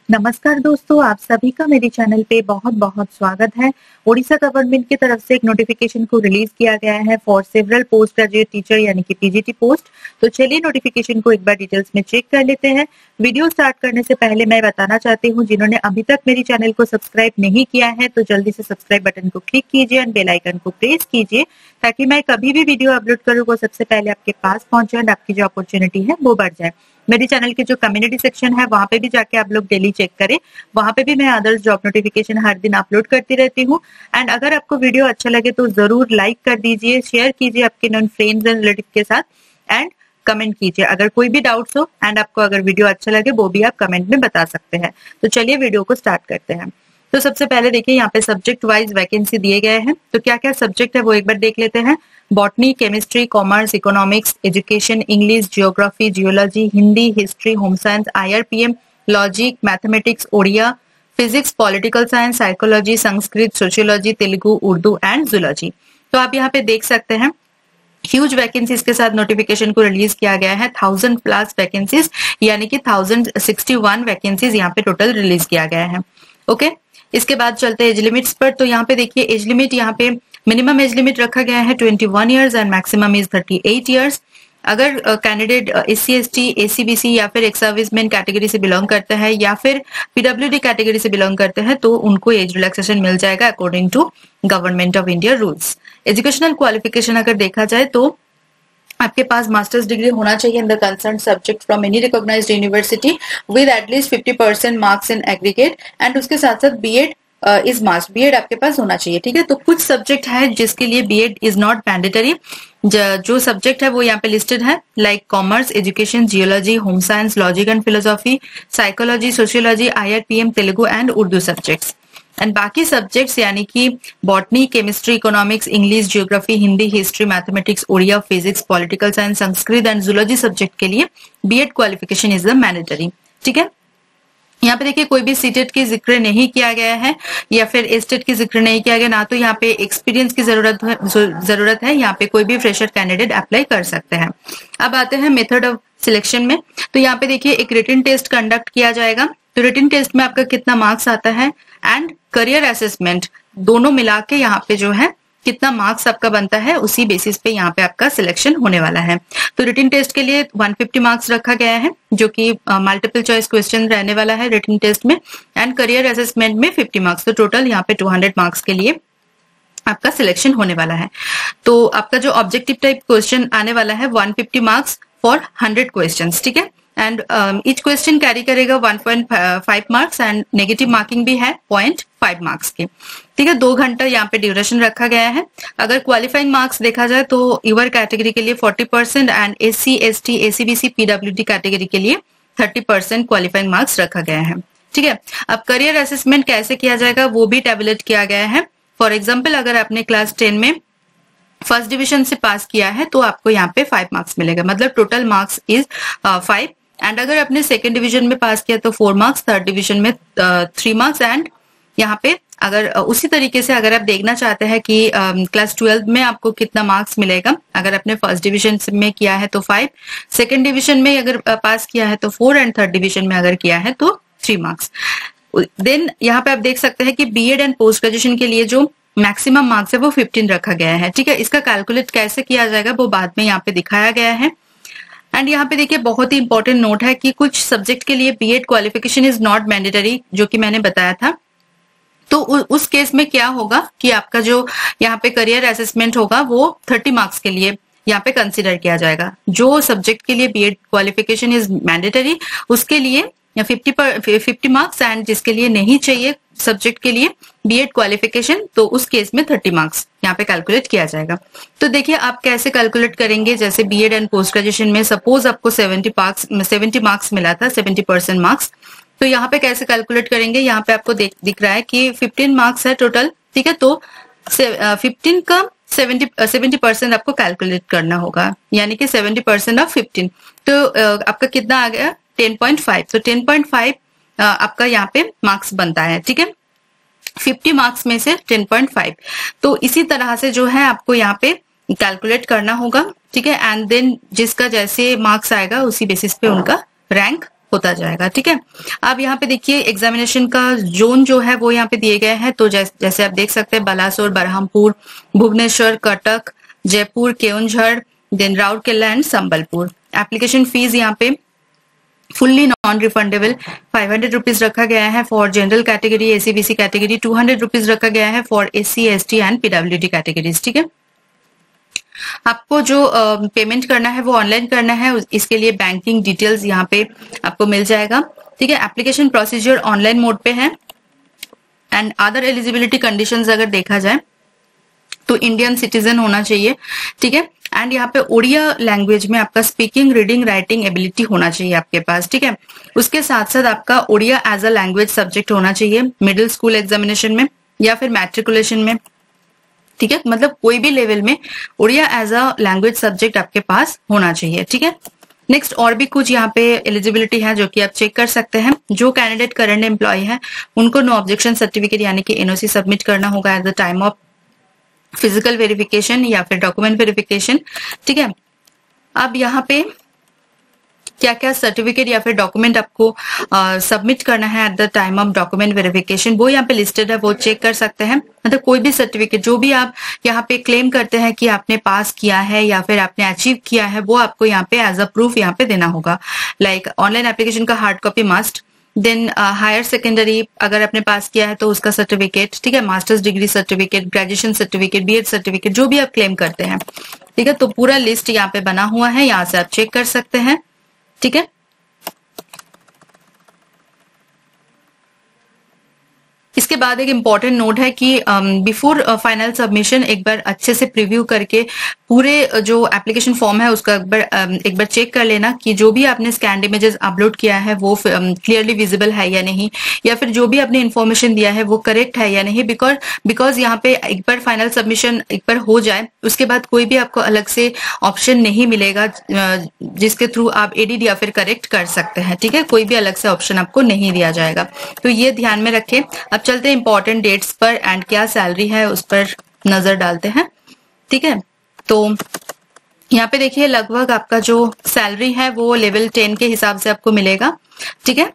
नमस्कार दोस्तों, आप सभी का मेरे चैनल पे बहुत बहुत स्वागत है। ओडिशा गवर्नमेंट की तरफ से एक नोटिफिकेशन को रिलीज किया गया है for several post graduate teacher यानी कि पीजीटी पोस्ट। तो चलिए नोटिफिकेशन को एक बार डिटेल्स में चेक कर लेते हैं। वीडियो स्टार्ट करने से पहले मैं बताना चाहती हूँ, जिन्होंने अभी तक मेरी चैनल को सब्सक्राइब नहीं किया है तो जल्दी से सब्सक्राइब बटन को क्लिक कीजिए और बेल आइकन को प्रेस कीजिए, ताकि मैं कभी भी वीडियो अपलोड करूँ वो सबसे पहले आपके पास पहुंचे और आपकी जो अपॉर्चुनिटी है वो बढ़ जाए। मेरे चैनल के जो कम्युनिटी सेक्शन है वहां पे भी जाके आप लोग डेली चेक करें, वहां पे भी मैं अदर्स जॉब नोटिफिकेशन हर दिन अपलोड करती रहती हूँ। एंड अगर आपको वीडियो अच्छा लगे तो जरूर लाइक कर दीजिए, शेयर कीजिए आपके नॉन फ्रेंड्स एंड रिलेटिव के साथ एंड कमेंट कीजिए अगर कोई भी डाउट्स हो। एंड आपको अगर वीडियो अच्छा लगे वो भी आप कमेंट में बता सकते हैं। तो चलिए वीडियो को स्टार्ट करते हैं। तो सबसे पहले देखिए यहाँ पे सब्जेक्ट वाइज वैकेंसी दिए गए हैं। तो क्या क्या सब्जेक्ट है वो एक बार देख लेते हैं। Botany, chemistry, commerce, economics, education, English, geography, geology, Hindi, history, home science, IRPM, logic, mathematics, Odia, physics, political science, psychology, Sanskrit, sociology, Telugu, Urdu and zoology. तो आप यहाँ पे देख सकते हैं ह्यूज वैकेंसीज के साथ नोटिफिकेशन को रिलीज किया गया है। 1000+ वैकेंसीज यानी कि 1061 वैकेंसीज यहाँ पे टोटल रिलीज किया गया है। ओके, इसके बाद चलते हैं एज लिमिट्स पर। तो यहाँ पे देखिए एज लिमिट, यहाँ पे मिनिमम एज लिमिट रखा गया है 21 years and maximum is 38 years. अगर कैंडिडेट SC ST ACBC या फिर एक्स सर्विसमैन कैटेगरी से बिलोंग करते हैं या फिर PWD कैटेगरी से बिलोंग करते हैं तो उनको एज रिलैक्सेशन मिल जाएगा according to government of India rules. Educational qualification अगर देखा जाए तो आपके पास मास्टर्स डिग्री होना चाहिए in the concern subject from any recognised university with at least 50% marks in aggregate and उसके साथ साथ बीएड इज मस्ट, बीएड आपके पास होना चाहिए। ठीक है, तो कुछ सब्जेक्ट है जिसके लिए बीएड इज नॉट मैंडेटरी। जो सब्जेक्ट है वो यहाँ पे लिस्टेड है, like commerce, education, geology, home science, logic and philosophy, psychology, sociology, IRPM, Telugu and Urdu subjects. And बाकी सब्जेक्ट्स यानी कि botany, chemistry, economics, English, geography, Hindi, history, mathematics, Odia, physics, political science, Sanskrit and zoology subject के लिए BEd qualification is the mandatory. ठीक है, यहाँ पे देखिए कोई भी सीटेट की जिक्र नहीं किया गया है या फिर एस्टेट की जिक्र नहीं किया गया, ना तो यहाँ पे एक्सपीरियंस की जरूरत है। यहाँ पे कोई भी फ्रेशर कैंडिडेट अप्लाई कर सकते हैं। अब आते हैं मेथड ऑफ सिलेक्शन में। तो यहाँ पे देखिए एक रिटन टेस्ट कंडक्ट किया जाएगा। तो रिटन टेस्ट में आपका कितना मार्क्स आता है एंड करियर असेसमेंट दोनों मिला के यहाँ पे जो है कितना मार्क्स आपका बनता है, उसी बेसिस पे यहाँ पे आपका सिलेक्शन होने वाला है। तो रिटन टेस्ट के लिए 150 मार्क्स रखा गया है, जो कि मल्टीपल चॉइस क्वेश्चन रहने वाला है रिटन टेस्ट में, एंड करियर असेसमेंट में 50 मार्क्स। तो टोटल यहाँ पे 200 मार्क्स के लिए आपका सिलेक्शन होने वाला है। तो आपका जो ऑब्जेक्टिव टाइप क्वेश्चन आने वाला है 150 मार्क्स फॉर 100 क्वेश्चन। ठीक है, एंड ईच क्वेश्चन कैरी करेगा 1.5 मार्क्स एंड नेगेटिव मार्किंग भी है 0.5 मार्क्स के। ठीक है, 2 घंटा यहाँ पे ड्यूरेशन रखा गया है। अगर क्वालिफाइंग मार्क्स देखा जाए तो यूआर कैटेगरी के लिए 40% and SC ST ACBC PWD category के लिए 30% क्वालिफाइंग मार्क्स रखा गया है। ठीक है, अब करियर असेसमेंट कैसे किया जाएगा वो भी टेबुलेट किया गया है। फॉर एग्जाम्पल अगर आपने क्लास 10 में फर्स्ट डिविजन से पास किया है तो आपको यहाँ पे 5 मार्क्स मिलेगा, मतलब टोटल मार्क्स इज 5। एंड अगर आपने सेकेंड डिवीजन में पास किया तो 4 मार्क्स, थर्ड डिवीजन में 3 मार्क्स। एंड यहाँ पे अगर उसी तरीके से अगर आप देखना चाहते हैं कि क्लास 12 में आपको कितना मार्क्स मिलेगा, अगर आपने फर्स्ट डिवीजन में किया है तो 5, सेकेंड डिवीजन में अगर पास किया है तो 4 एंड थर्ड डिवीजन में अगर किया है तो 3 मार्क्स। देन यहाँ पे आप देख सकते हैं कि बीएड एंड पोस्ट ग्रेजुएशन के लिए जो मैक्सिमम मार्क्स है वो 15 रखा गया है। ठीक है, इसका कैलकुलेट कैसे किया जाएगा वो बाद में यहाँ पे दिखाया गया है। एंड यहाँ पे देखिए बहुत ही इंपॉर्टेंट नोट है कि कुछ सब्जेक्ट के लिए BEd qualification is not mandatory, जो कि मैंने बताया था। तो उस केस में क्या होगा कि आपका जो यहाँ पे करियर असेसमेंट होगा वो 30 मार्क्स के लिए यहाँ पे कंसिडर किया जाएगा। जो सब्जेक्ट के लिए बीएड क्वालिफिकेशन इज मैंडेटरी उसके लिए 50 मार्क्स एंड जिसके लिए नहीं चाहिए सब्जेक्ट के लिए बीएड क्वालिफिकेशन तो उस केस में 30 मार्क्स यहाँ पे कैलकुलेट किया जाएगा। तो देखिए आप कैसे कैलकुलेट करेंगे। जैसे बीएड एंड पोस्ट ग्रेजुएशन में सपोज आपको 70 मार्क्स मिला था, 70% मार्क्स, तो यहाँ पे कैसे कैलकुलेट करेंगे। यहाँ पे आपको दिख रहा है कि 15 मार्क्स है टोटल। ठीक है, तो 15 का 70% आपको कैलकुलेट करना होगा, यानी कि 70% ऑफ 15 तो आपका कितना आ गया 10.5। तो 10.5 आपका यहाँ पे मार्क्स बनता है। ठीक है, 50 मार्क्स में से 10.5। तो इसी तरह से जो है आपको यहाँ पे कैलकुलेट करना होगा। ठीक है, एंड देन जिसका जैसे मार्क्स आएगा उसी बेसिस पे उनका रैंक होता जाएगा। ठीक है, अब यहाँ पे देखिए एग्जामिनेशन का जोन जो है वो यहाँ पे दिए गए हैं। तो जैसे आप देख सकते हैं Balasore, Berhampur, Bhubaneswar, Cuttack, Jaipur, Keonjhar, then Rourkela and Sambalpur. Application fees यहाँ पे फुल्ली नॉन रिफंडेबल 500 रुपीज रखा गया है for general category, AC-BC category, 200 rupees रखा गया है for SC, ST and PWD categories. ठीक है, आपको जो पेमेंट करना है वो ऑनलाइन करना है, इसके लिए बैंकिंग डिटेल्स यहाँ पे आपको मिल जाएगा। ठीक है, एप्लीकेशन प्रोसीजर ऑनलाइन मोड पे है एंड अदर एलिजिबिलिटी कंडीशंस अगर देखा जाए तो इंडियन सिटीजन होना चाहिए। ठीक है, एंड यहाँ पे ओडिया लैंग्वेज में आपका स्पीकिंग, रीडिंग, राइटिंग एबिलिटी होना चाहिए आपके पास। ठीक है, उसके साथ साथ आपका Odia as a language subject होना चाहिए मिडिल स्कूल एग्जामिनेशन में या फिर मैट्रिकुलेशन में। ठीक है, मतलब कोई भी लेवल में Odia as a language subject आपके पास होना चाहिए। ठीक है, नेक्स्ट और भी कुछ यहाँ पे एलिजिबिलिटी है जो कि आप चेक कर सकते हैं। जो कैंडिडेट करंट एम्प्लॉय है उनको नो ऑब्जेक्शन सर्टिफिकेट यानी कि एनओसी सबमिट करना होगा at the time of physical verification या फिर डॉक्यूमेंट वेरिफिकेशन। ठीक है, अब यहाँ पे क्या क्या सर्टिफिकेट या फिर डॉक्यूमेंट आपको सबमिट करना है at the time of document verification वो यहाँ पे लिस्टेड है, वो चेक कर सकते हैं। मतलब कोई भी सर्टिफिकेट जो भी आप यहाँ पे क्लेम करते हैं कि आपने पास किया है या फिर आपने अचीव किया है वो आपको यहाँ पे एज अ प्रूफ यहाँ पे देना होगा। लाइक ऑनलाइन एप्लीकेशन का hard copy must, then higher secondary अगर आपने पास किया है तो उसका सर्टिफिकेट। ठीक है, masters degree certificate, graduation certificate, BEd certificate, जो भी आप क्लेम करते हैं। ठीक है, तो पूरा लिस्ट यहाँ पे बना हुआ है, यहाँ से आप चेक कर सकते हैं। ठीक है, इसके बाद एक इम्पॉर्टेंट नोट है कि बिफोर फाइनल सबमिशन एक बार अच्छे से प्रीव्यू करके पूरे जो एप्लीकेशन फॉर्म है उसका एक बार चेक कर लेना कि जो भी आपने स्कैन्ड इमेजेस अपलोड किया है वो क्लियरली विजिबल है या नहीं, या फिर जो भी आपने इन्फॉर्मेशन दिया है वो करेक्ट है या नहीं। बिकॉज यहाँ पे एक बार फाइनल सबमिशन एक बार हो जाए उसके बाद कोई भी आपको अलग से ऑप्शन नहीं मिलेगा जिसके थ्रू आप एडिट या फिर करेक्ट कर सकते हैं। ठीक है, कोई भी अलग से ऑप्शन आपको नहीं दिया जाएगा, तो ये ध्यान में रखें। अब चलते हैं इंपॉर्टेंट डेट्स पर एंड क्या सैलरी है उस पर नजर डालते हैं। ठीक है, तो यहाँ पे देखिए लगभग आपका जो सैलरी है वो लेवल 10 के हिसाब से आपको मिलेगा। ठीक है,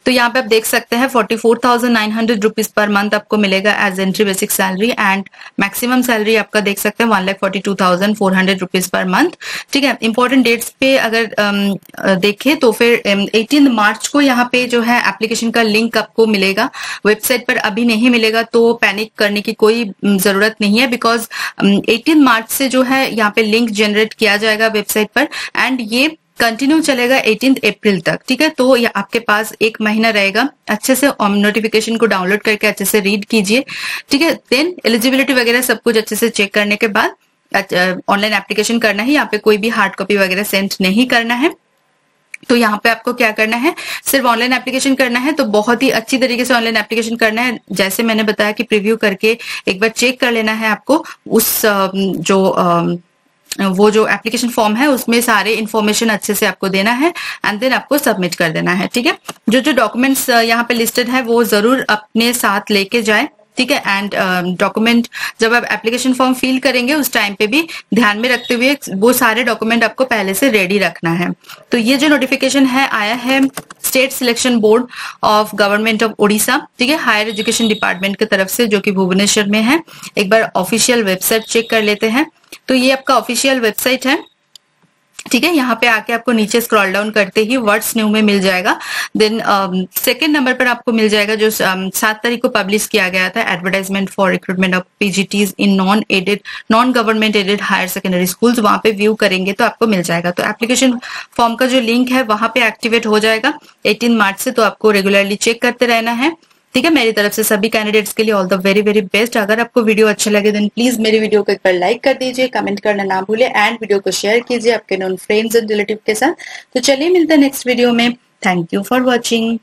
तो यहाँ पे आप देख सकते हैं 44,900 रुपीज पर मंथ आपको मिलेगा as entry basic salary and maximum salary आपका देख सकते हैं 1,42,400 रुपीज पर मंथ। ठीक है, इंपॉर्टेंट डेट्स पे अगर देखें तो फिर 18 मार्च को यहाँ पे जो है एप्लीकेशन का लिंक आपको मिलेगा, वेबसाइट पर अभी नहीं मिलेगा तो पैनिक करने की कोई जरूरत नहीं है। बिकॉज 18 मार्च से जो है यहाँ पे लिंक जनरेट किया जाएगा वेबसाइट पर एंड ये कंटिन्यू चलेगा 18 अप्रैल तक। ठीक है, तो ये आपके पास एक महीना रहेगा, अच्छे से नोटिफिकेशन को डाउनलोड करके अच्छे से रीड कीजिए। ठीक है, देन एलिजिबिलिटी वगैरह सब कुछ अच्छे से चेक करने के बाद ऑनलाइन एप्लीकेशन करना है, यहाँ पे कोई भी हार्ड कॉपी वगैरह सेंड नहीं करना है। तो यहाँ पे आपको क्या करना है, सिर्फ ऑनलाइन एप्लीकेशन करना है, तो बहुत ही अच्छी तरीके से ऑनलाइन एप्लीकेशन करना है। जैसे मैंने बताया कि प्रीव्यू करके एक बार चेक कर लेना है आपको उस वो जो एप्लीकेशन फॉर्म है उसमें सारे इन्फॉर्मेशन अच्छे से आपको देना है एंड देन आपको सबमिट कर देना है। ठीक है, जो जो डॉक्यूमेंट्स यहाँ पे लिस्टेड है वो जरूर अपने साथ लेके जाए। ठीक है, एंड डॉक्यूमेंट जब आप एप्लीकेशन फॉर्म फिल करेंगे उस टाइम पे भी ध्यान में रखते हुए वो सारे डॉक्यूमेंट आपको पहले से रेडी रखना है। तो ये जो नोटिफिकेशन है आया है state selection board of government of Odisha. ठीक है, हायर एजुकेशन डिपार्टमेंट की तरफ से, जो कि भुवनेश्वर में है। एक बार ऑफिशियल वेबसाइट चेक कर लेते हैं। तो ये आपका ऑफिशियल वेबसाइट है। ठीक है, यहाँ पे आके आपको नीचे स्क्रॉल डाउन करते ही वर्ड्स न्यू में मिल जाएगा। देन सेकंड नंबर पर आपको मिल जाएगा जो 7 तारीख को पब्लिश किया गया था, advertisement for recruitment of PGTs in non government aided higher secondary schools. वहां पे व्यू करेंगे तो आपको मिल जाएगा। तो एप्लीकेशन फॉर्म का जो लिंक है वहां पे एक्टिवेट हो जाएगा 18 मार्च से, तो आपको रेगुलरली चेक करते रहना है। ठीक है, मेरी तरफ से सभी कैंडिडेट्स के लिए all the very very best. अगर आपको वीडियो अच्छा लगे देन प्लीज मेरी वीडियो को एक बार लाइक कर दीजिए, कमेंट करना ना भूले एंड वीडियो को शेयर कीजिए आपके नॉन फ्रेंड्स एंड रिलेटिव के साथ। तो चलिए मिलते हैं नेक्स्ट वीडियो में। Thank you for watching.